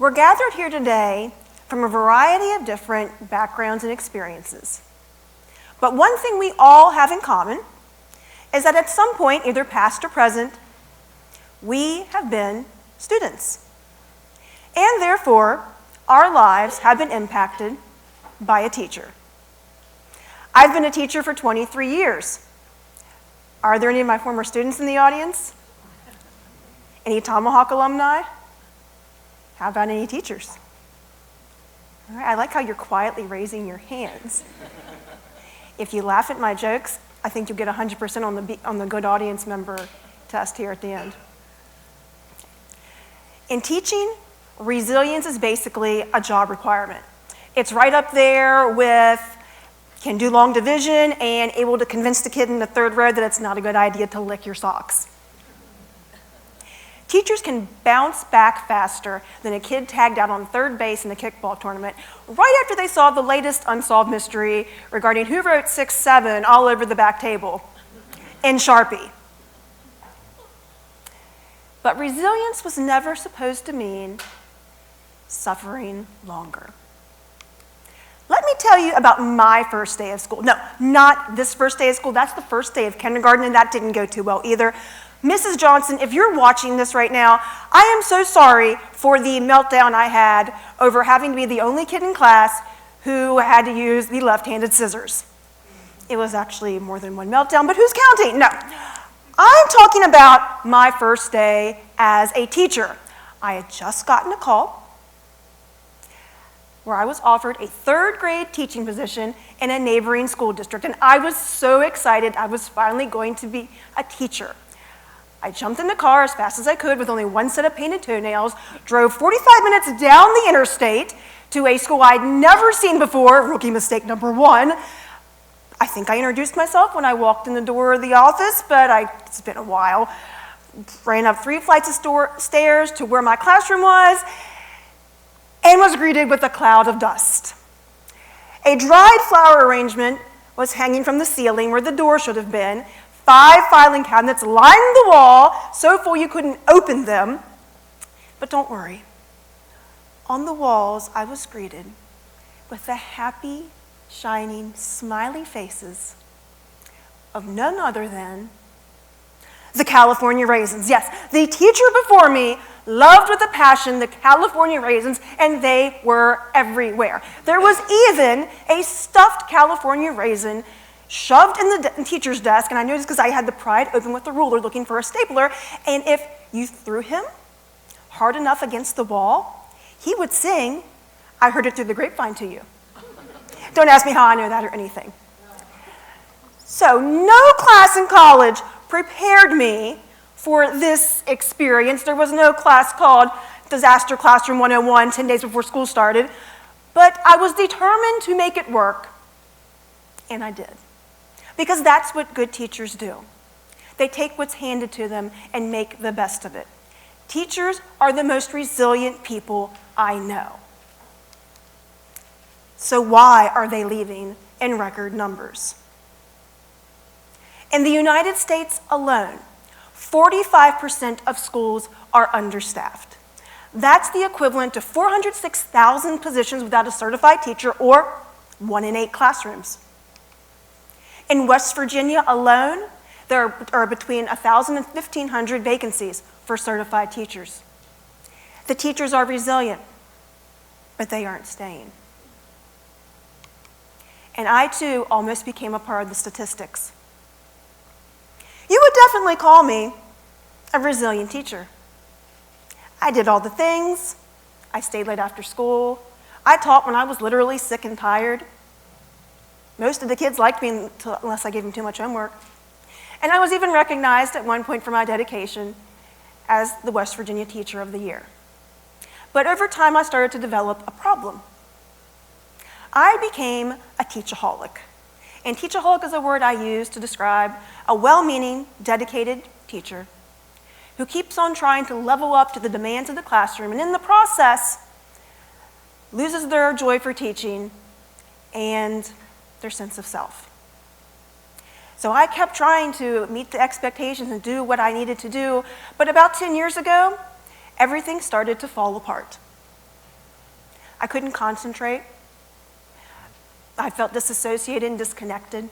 We're gathered here today from a variety of different backgrounds and experiences. But one thing we all have in common is that at some point, either past or present, we have been students. And therefore, our lives have been impacted by a teacher. I've been a teacher for 23 years. Are there any of my former students in the audience? Any Tomahawk alumni? How about any teachers? All right, I like how you're quietly raising your hands. If you laugh at my jokes, I think you'll get 100% on the good audience member test here at the end. In teaching, resilience is basically a job requirement. It's right up there with can do long division and able to convince the kid in the third row that it's not a good idea to lick your socks. Teachers can bounce back faster than a kid tagged out on third base in a kickball tournament right after they saw the latest unsolved mystery regarding who wrote 6-7 all over the back table in Sharpie. But resilience was never supposed to mean suffering longer. Let me tell you about my first day of school. No, not this first day of school. That's the first day of kindergarten, and that didn't go too well either. Mrs. Johnson, if you're watching this right now, I am so sorry for the meltdown I had over having to be the only kid in class who had to use the left-handed scissors. It was actually more than one meltdown, but who's counting? No. I'm talking about my first day as a teacher. I had just gotten a call where I was offered a third grade teaching position in a neighboring school district, and I was so excited I was finally going to be a teacher. I jumped in the car as fast as I could with only one set of painted toenails, drove 45 minutes down the interstate to a school I'd never seen before, rookie mistake number one. I think I introduced myself when I walked in the door of the office, but it's been a while. Ran up 3 flights of stairs to where my classroom was and was greeted with a cloud of dust. A dried flower arrangement was hanging from the ceiling where the door should have been. 5 filing cabinets lined the wall, so full you couldn't open them. But don't worry. On the walls, I was greeted with the happy, shining, smiling faces of none other than the California Raisins. Yes, the teacher before me loved with a passion the California Raisins, and they were everywhere. There was even a stuffed California raisin shoved in the teacher's desk, and I noticed because I had the pride open with the ruler looking for a stapler, and if you threw him hard enough against the wall, he would sing, "I heard it through the grapevine" to you. Don't ask me how I know that or anything. So no class in college prepared me for this experience. There was no class called Disaster Classroom 101 10 days before school started, but I was determined to make it work, and I did. Because that's what good teachers do. They take what's handed to them and make the best of it. Teachers are the most resilient people I know. So why are they leaving in record numbers? In the United States alone, 45% of schools are understaffed. That's the equivalent to 406,000 positions without a certified teacher, or 1 in 8 classrooms. In West Virginia alone, there are between 1,000 and 1,500 vacancies for certified teachers. The teachers are resilient, but they aren't staying. And I too almost became a part of the statistics. You would definitely call me a resilient teacher. I did all the things. I stayed late after school. I taught when I was literally sick and tired. Most of the kids liked me unless I gave them too much homework. And I was even recognized at one point for my dedication as the West Virginia Teacher of the Year. But over time, I started to develop a problem. I became a teachaholic. And teachaholic is a word I use to describe a well-meaning, dedicated teacher who keeps on trying to level up to the demands of the classroom, and in the process, loses their joy for teaching and their sense of self. So I kept trying to meet the expectations and do what I needed to do, but about 10 years ago, everything started to fall apart. I couldn't concentrate. I felt disassociated and disconnected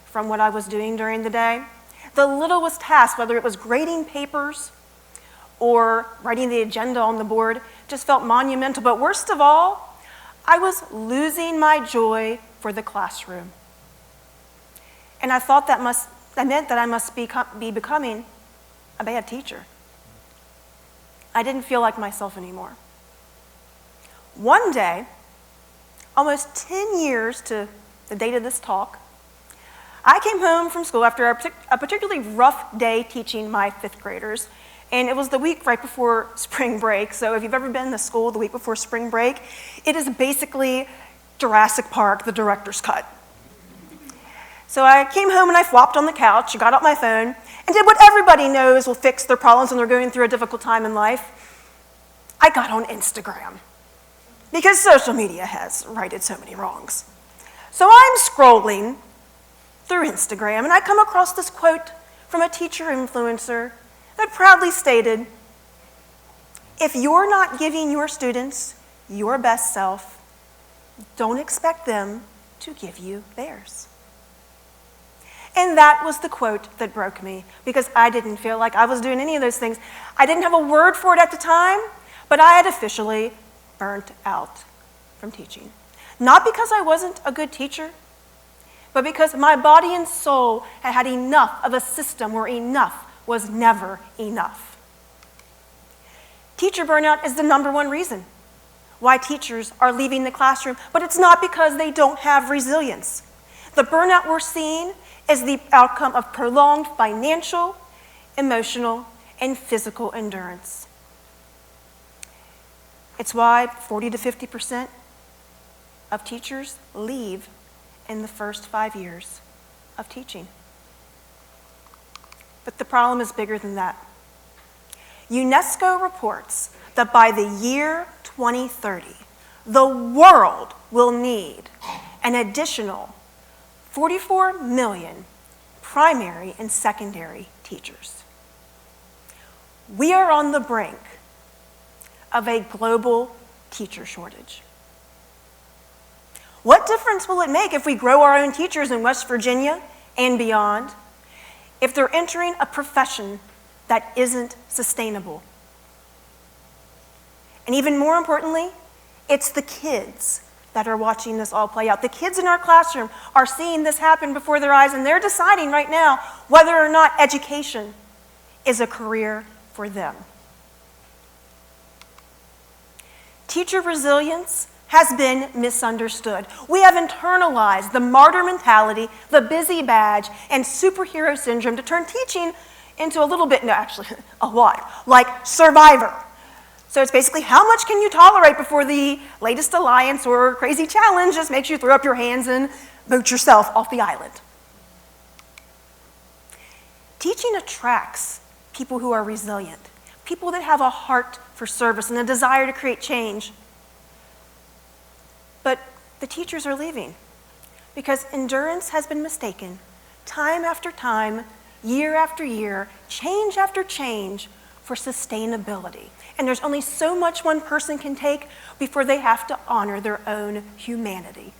from what I was doing during the day. The littlest task, whether it was grading papers or writing the agenda on the board, just felt monumental. But worst of all, I was losing my joy for the classroom. And I thought that meant that I must be becoming a bad teacher. I didn't feel like myself anymore. One day, almost 10 years to the date of this talk, I came home from school after a particularly rough day teaching my 5th graders, and it was the week right before spring break. So if you've ever been to school the week before spring break, it is basically Jurassic Park, the director's cut. So I came home and I flopped on the couch, got out my phone, and did what everybody knows will fix their problems when they're going through a difficult time in life. I got on Instagram, because social media has righted so many wrongs. So I'm scrolling through Instagram, and I come across this quote from a teacher influencer that proudly stated, "If you're not giving your students your best self, don't expect them to give you theirs." And that was the quote that broke me, because I didn't feel like I was doing any of those things. I didn't have a word for it at the time, but I had officially burnt out from teaching. Not because I wasn't a good teacher, but because my body and soul had had enough of a system where enough was never enough. Teacher burnout is the #1 reason why teachers are leaving the classroom, but it's not because they don't have resilience. The burnout we're seeing is the outcome of prolonged financial, emotional, and physical endurance. It's why 40 to 50% of teachers leave in the first 5 years of teaching. But the problem is bigger than that. UNESCO reports that by the year 2030, the world will need an additional 44 million primary and secondary teachers. We are on the brink of a global teacher shortage. What difference will it make if we grow our own teachers in West Virginia and beyond, if they're entering a profession that isn't sustainable? And even more importantly, it's the kids that are watching this all play out. The kids in our classroom are seeing this happen before their eyes, and they're deciding right now whether or not education is a career for them. Teacher resilience has been misunderstood. We have internalized the martyr mentality, the busy badge, and superhero syndrome to turn teaching into a little bit, no, actually, a lot, like Survivor. So it's basically, how much can you tolerate before the latest alliance or crazy challenge just makes you throw up your hands and vote yourself off the island? Teaching attracts people who are resilient, people that have a heart for service and a desire to create change. But the teachers are leaving because endurance has been mistaken time after time, year after year, change after change for sustainability. And there's only so much one person can take before they have to honor their own humanity.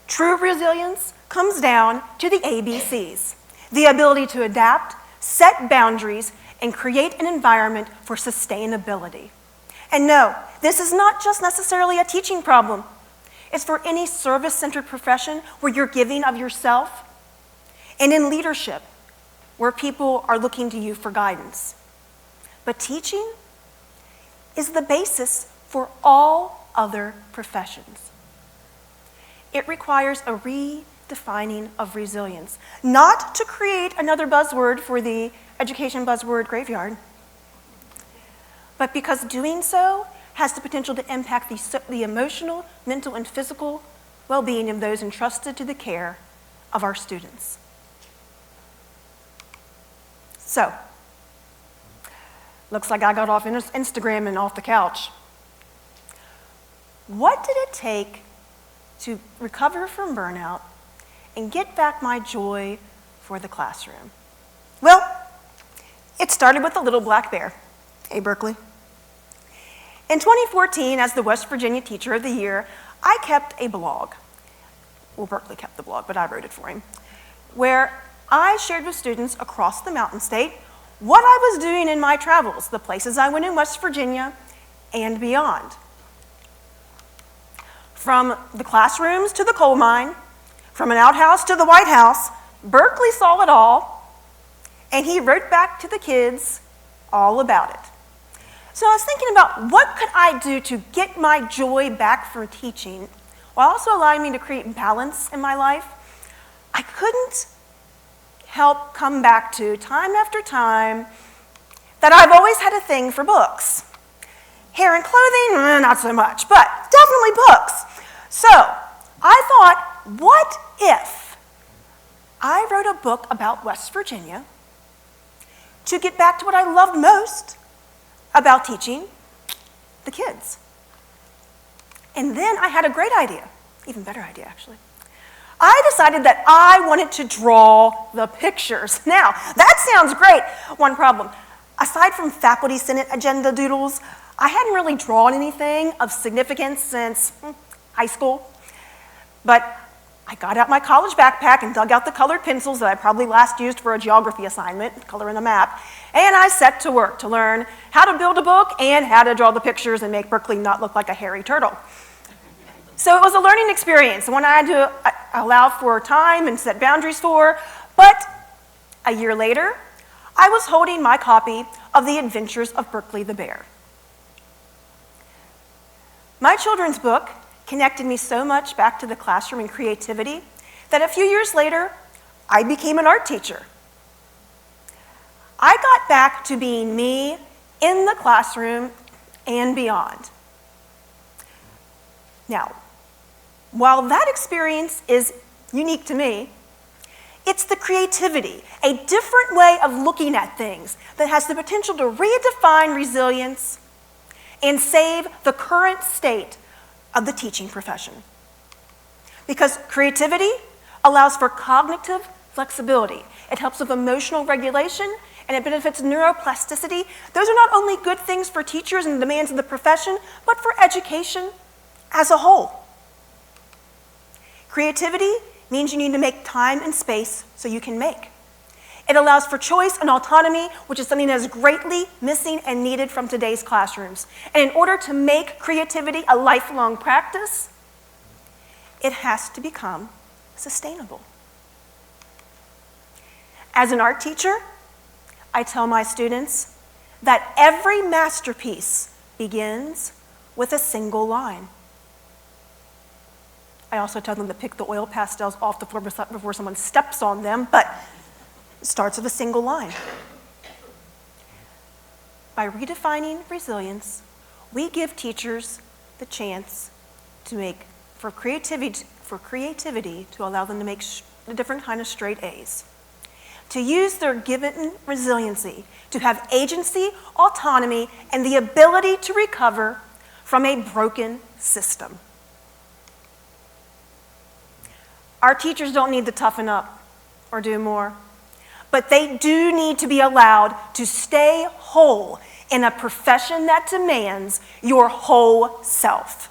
True resilience comes down to the ABCs, the ability to adapt, set boundaries, and create an environment for sustainability. And no, this is not just necessarily a teaching problem. It's for any service-centered profession where you're giving of yourself, and in leadership, where people are looking to you for guidance. But teaching is the basis for all other professions. It requires a redefining of resilience, not to create another buzzword for the education buzzword graveyard, but because doing so has the potential to impact the emotional, mental, and physical well-being of those entrusted to the care of our students. So, looks like I got off Instagram and off the couch. What did it take to recover from burnout and get back my joy for the classroom? Well, it started with a little black bear. Hey, Berkeley. In 2014, as the West Virginia Teacher of the Year, I kept a blog. Well, Berkeley kept the blog, but I wrote it for him, where I shared with students across the Mountain State what I was doing in my travels, the places I went in West Virginia and beyond. From the classrooms to the coal mine, from an outhouse to the White House, Berkeley saw it all, and he wrote back to the kids all about it. So I was thinking about what could I do to get my joy back from teaching while also allowing me to create balance in my life. I couldn't help come back to, time after time, that I've always had a thing for books. Hair and clothing, not so much, but definitely books. So I thought, what if I wrote a book about West Virginia to get back to what I loved most about teaching the kids? And then I had a great idea, even better idea actually. I decided that I wanted to draw the pictures. Now, that sounds great. One problem, aside from faculty senate agenda doodles, I hadn't really drawn anything of significance since high school. But I got out my college backpack and dug out the colored pencils that I probably last used for a geography assignment, coloring a map, and I set to work to learn how to build a book and how to draw the pictures and make Berkeley not look like a hairy turtle. So it was a learning experience, one I had to allow for time and set boundaries for, but a year later, I was holding my copy of The Adventures of Berkeley the Bear. My children's book connected me so much back to the classroom and creativity that a few years later, I became an art teacher. I got back to being me in the classroom and beyond. Now, while that experience is unique to me, it's the creativity, a different way of looking at things that has the potential to redefine resilience and save the current state of the teaching profession. Because creativity allows for cognitive flexibility. It helps with emotional regulation, and it benefits neuroplasticity. Those are not only good things for teachers and the demands of the profession, but for education as a whole. Creativity means you need to make time and space so you can make. It allows for choice and autonomy, which is something that is greatly missing and needed from today's classrooms. And in order to make creativity a lifelong practice, it has to become sustainable. As an art teacher, I tell my students that every masterpiece begins with a single line. I also tell them to pick the oil pastels off the floor before someone steps on them, but it starts with a single line. By redefining resilience, we give teachers the chance to make, for creativity to allow them to make a different kind of straight A's. To use their given resiliency, to have agency, autonomy, and the ability to recover from a broken system. Our teachers don't need to toughen up or do more, but they do need to be allowed to stay whole in a profession that demands your whole self.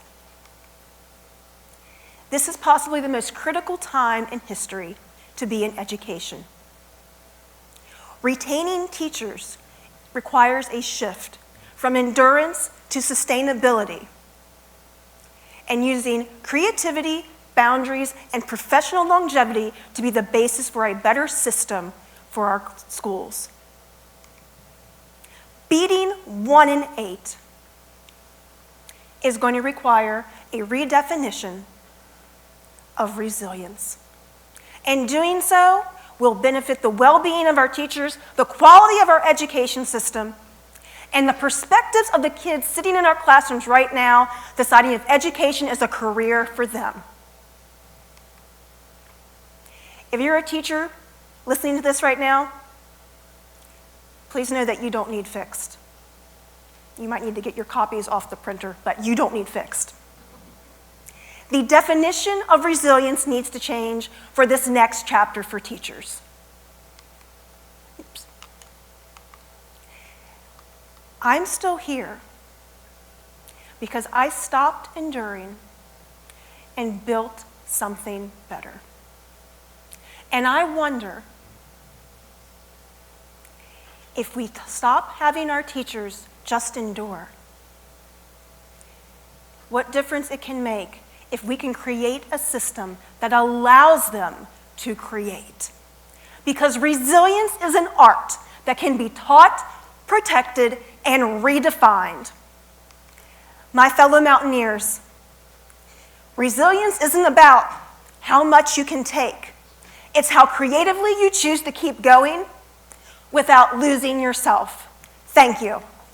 This is possibly the most critical time in history to be in education. Retaining teachers requires a shift from endurance to sustainability, and using creativity, boundaries, and professional longevity to be the basis for a better system for our schools. Beating 1 in 8 is going to require a redefinition of resilience. And doing so will benefit the well-being of our teachers, the quality of our education system, and the perspectives of the kids sitting in our classrooms right now deciding if education is a career for them. If you're a teacher listening to this right now, please know that you don't need fixed. You might need to get your copies off the printer, but you don't need fixed. The definition of resilience needs to change for this next chapter for teachers. Oops. I'm still here, because I stopped enduring and built something better. And I wonder if we stop having our teachers just endure, what difference it can make if we can create a system that allows them to create. Because resilience is an art that can be taught, protected, and redefined. My fellow mountaineers, resilience isn't about how much you can take. It's how creatively you choose to keep going without losing yourself. Thank you.